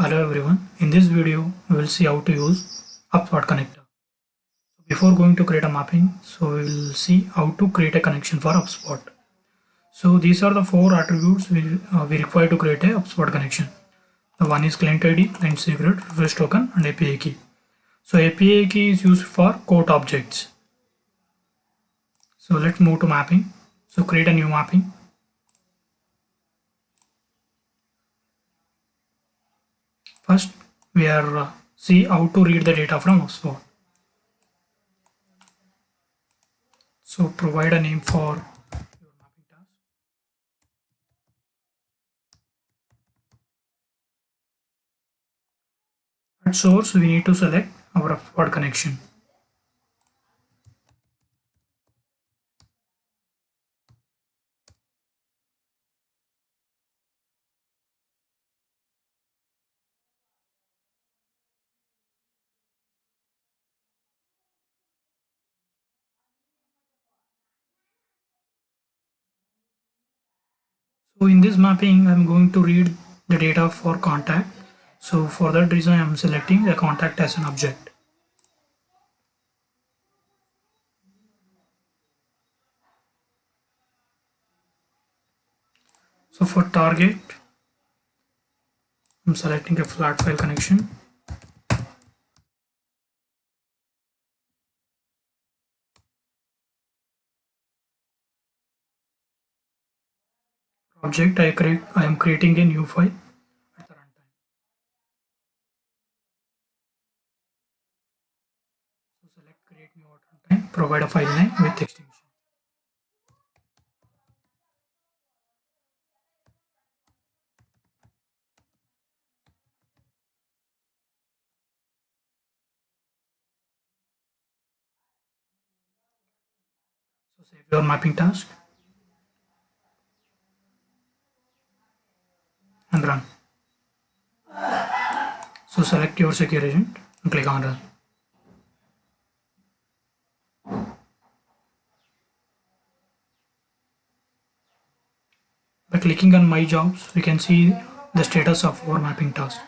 Hello everyone, in this video we will see how to use HubSpot connector. Before going to create a mapping, so we will see how to create a connection for HubSpot. So these are the four attributes we require to create a HubSpot connection. The one is client ID, client secret, refresh token and API key. So API key is used for quote objects. So let's move to mapping. So create a new mapping. First we are see how to read the data from HubSpot. So provide a name for your mapping task. At source, we need to select our HubSpot connection. So in this mapping, I'm going to read the data for contact. So for that reason, I'm selecting the contact as an object. So for target, I'm selecting a flat file connection. Object, I am creating a new file at the runtime. So select create new at runtime, provide a file name with extension. So save your mapping task and run. So select your secure agent and click on run. By clicking on my jobs, we can see the status of our mapping task.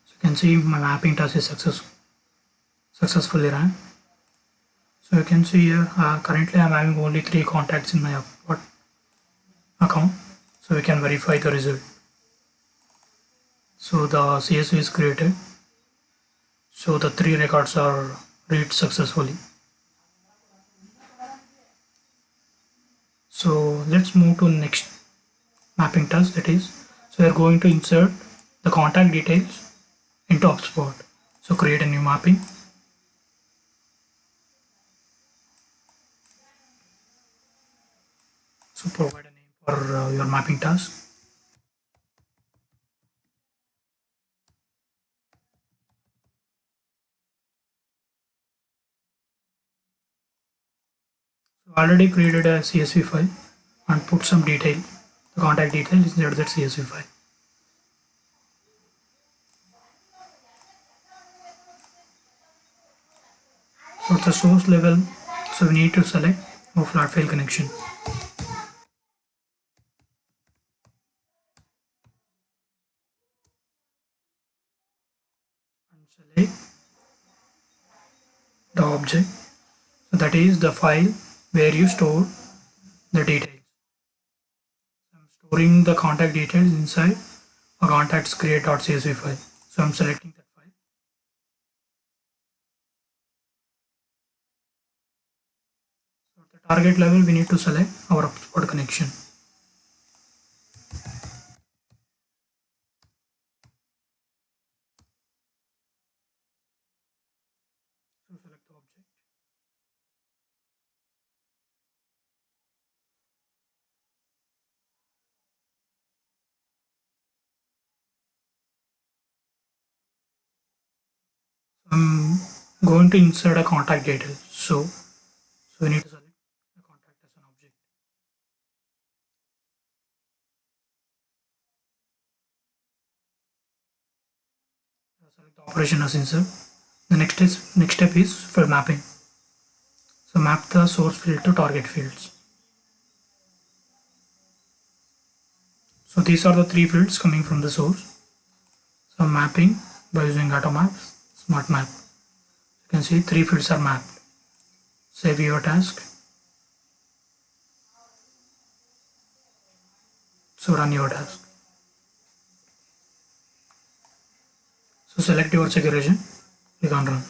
So you can see my mapping task is successfully ran. So you can see here currently I'm having only 3 contacts in my HubSpot account. So we can verify the result. So the CSV is created. So the 3 records are read successfully. So let's move to next mapping task, that is, so we are going to insert the contact details into HubSpot. So create a new mapping. So provide a name for your mapping task. So already created a CSV file and put some detail, the contact details inside that CSV file. So at the source level, so we need to select our flat file connection. And select the object, so that is the file where you store the details. I'm storing the contact details inside a contacts create.csv file. So I'm selecting that file. So at the target level, we need to select our HubSpot connection. So select the object. I'm going to insert a contact detail. So we need to select the contact as an object. Select the operation as insert. The next step is field mapping. So map the source field to target fields. So these are the three fields coming from the source. So mapping by using auto map, smart map. You can see three fields are mapped. Save your task. So run your task. So select your segregation. Click on run.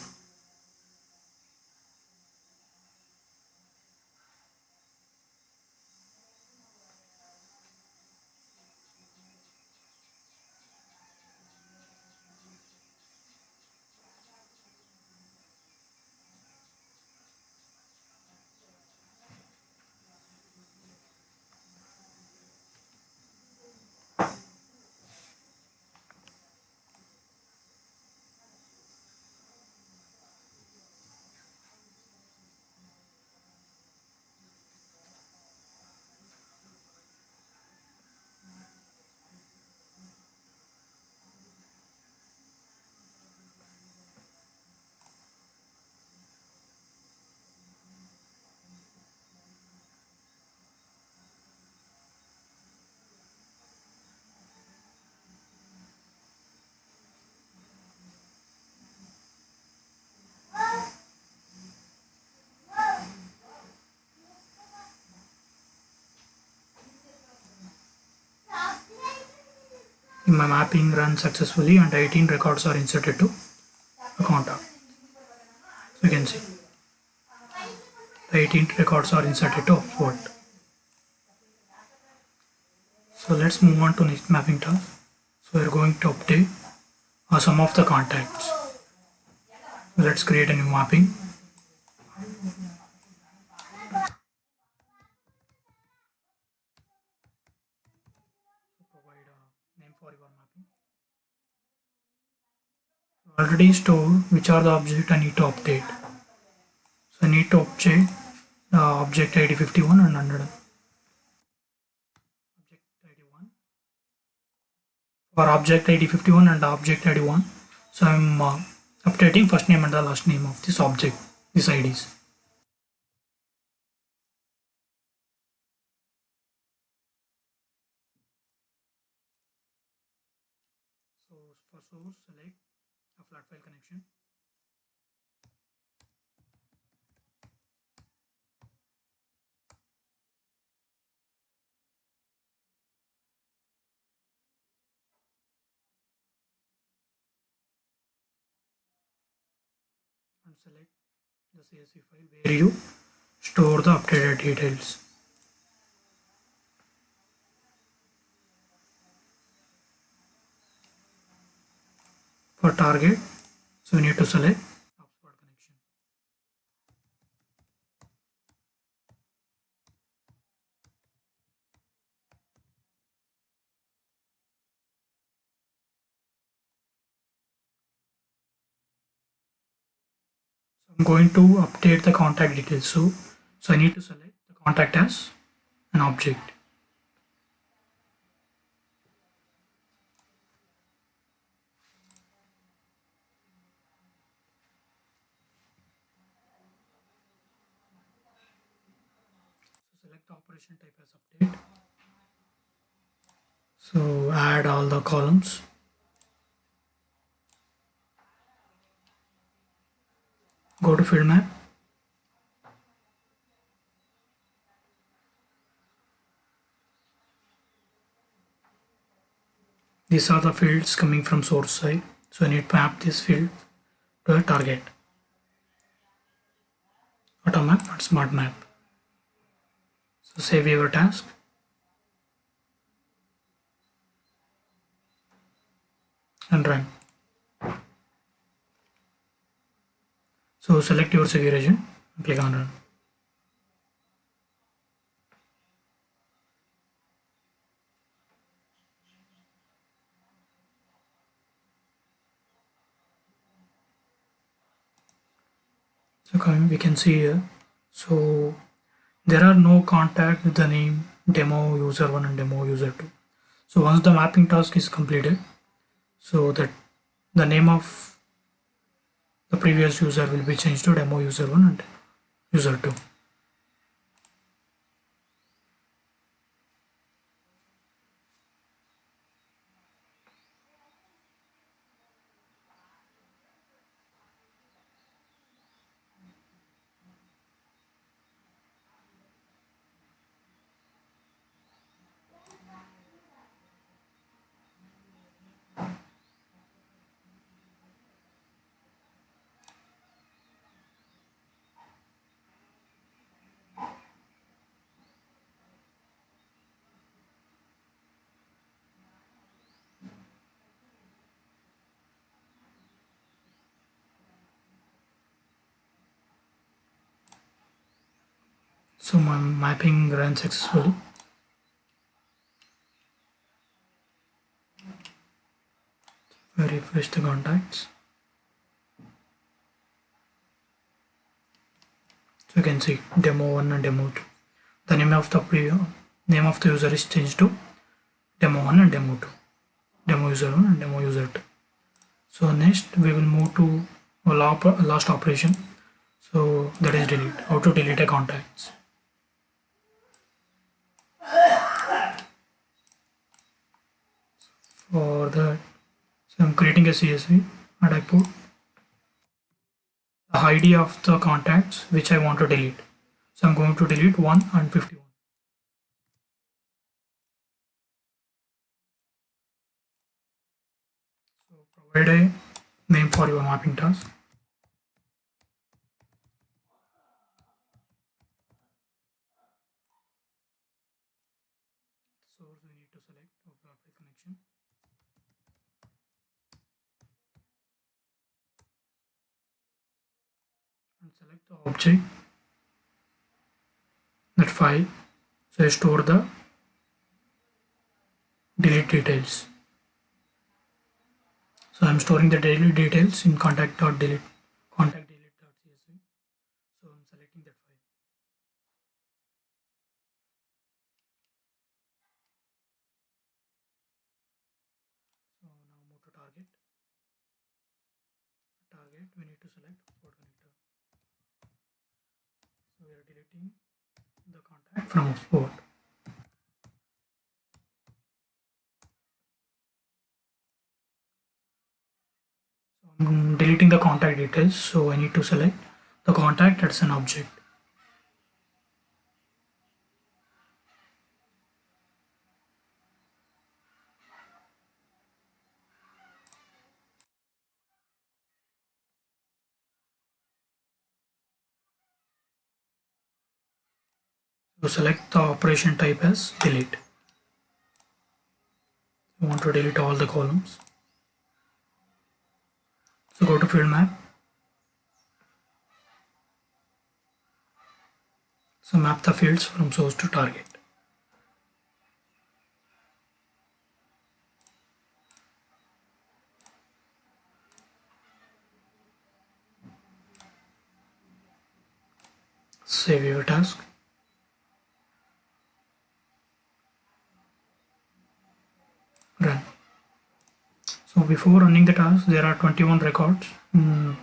My mapping runs successfully and 18 records are inserted to a contact. So you can see the 18 records are inserted to HubSpot. So let's move on to next mapping task. So we're going to update some of the contacts. So let's create a new mapping. So provide a name for your mapping. So already stored which are the objects I need to update. So I need to update object ID 51 and 100. Object ID 1 for object ID 51 and object ID 1. So I'm updating first name and the last name of this object, these IDs. So for source, select a flat file connection. And select the CSV file where you store the updated details. For target, so we need to select HubSpot connection. So I'm going to update the contact details. So I need to select the contact as an object. So select the operation type as update. So add all the columns. Go to field map. These are the fields coming from source side. So I need to map this field to a target. Auto map and smart map. So save your task and run. So select your segregation and click on run. So we can see here. So there are no contact with the name demo user 1 and demo user 2. So once the mapping task is completed, so that the name of the previous user will be changed to demo user 1 and user 2. So my mapping ran successfully. I refresh the contacts. So you can see demo 1 and demo 2. The name of the name of the user is changed to demo 1 and demo 2. Demo user 1 and demo user 2. So next we will move to a last operation. So that is delete. How to delete a contacts. For that, so I'm creating a CSV and I put the ID of the contacts which I want to delete. So I'm going to delete 1 and 51. So provide a name for your mapping task. Source we need to select Wi-Fi connection and select the object, that file. So I store the delete details. So I'm storing the delete details in contact.delete contact.delete.csv. So I'm selecting that file. So now move to target. Target we need to select HubSpot connector. So we are deleting the contact from HubSpot. So I'm deleting the contact details. So I need to select the contact as an object. So select the operation type as delete. You want to delete all the columns. So go to field map. So map the fields from source to target. Save your task. Run. So before running the task, there are 21 records in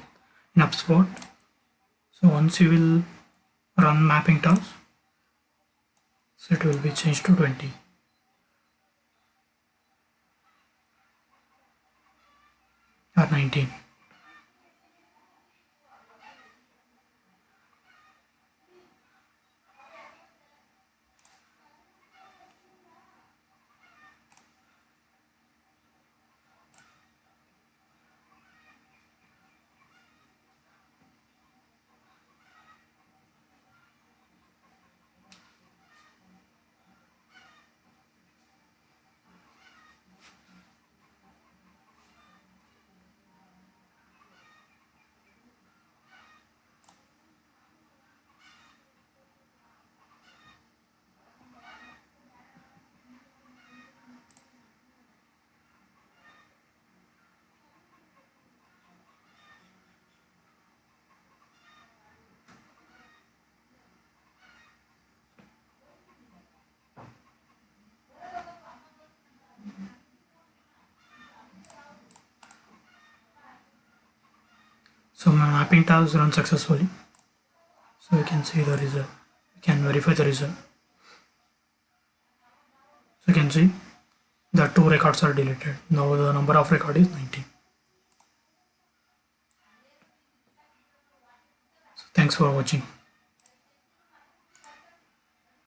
HubSpot. So once you will run mapping task, so it will be changed to 20 or 19. So my mapping task run successfully. So you can see the result. You can verify the result. So you can see the 2 records are deleted. Now the number of record is 19. So thanks for watching.